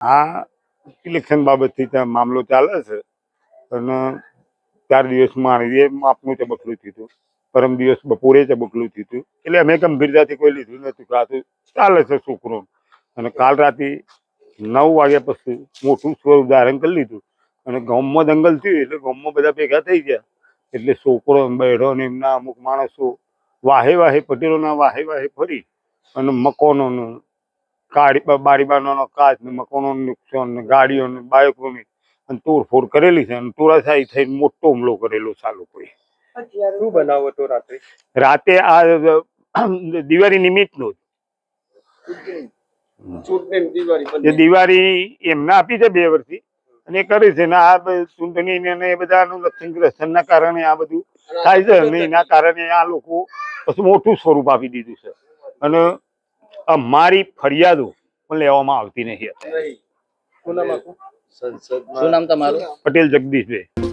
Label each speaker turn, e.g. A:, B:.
A: આ ઇલેક્શન બાબતથી ત્યાં મામલો ચાલે છે અને 4 દિવસમાં એ આપનું ચબકલું થયું હતું, પરમ દિવસ બપોરે ચબકલું થયું હતું. એટલે અમે ગંભીરતાથી કોઈ લીધું નથી કે આ તો ચાલે છે છોકરો. અને કાલ રાતે 9 વાગ્યા પછી મોટું સ્વરૂપ ધારણ કરી લીધું અને ગામમાં દંગલ થયું એટલે ગામમાં બધા ભેગા થઈ ગયા. એટલે છોકરો બેઠો ને એમના અમુક માણસો વાહે વાહે પટેલોના વાહે વાહે ફરી અને મકાનોનું બારીબારનો કાચ ને મકાનોનું નુકસાન ને ગાડીઓને બાઇકોની અને તોડફોડ કરેલી છે અને તોડાશાહી થઈને મોટો હુમલો કરેલો છે આ લોકોએ.
B: શું બનાવ હતો
A: રાતે આ દિવાળી નિમિત્તનો દિવાળી એમને આપી છે 2 વર્ષથી અને એ કરે છે ને આ ચૂંટણી ને એ બધાનું લક્ષણગ્રસ્તના કારણે આ બધું થાય છે અને એના કારણે આ લોકો પછી મોટું સ્વરૂપ આપી દીધું છે અને અમારી ફરિયાદો પણ લેવામાં આવતી નહીં.
B: શું નામ તમારું?
A: પટેલ જગદીશભાઈ.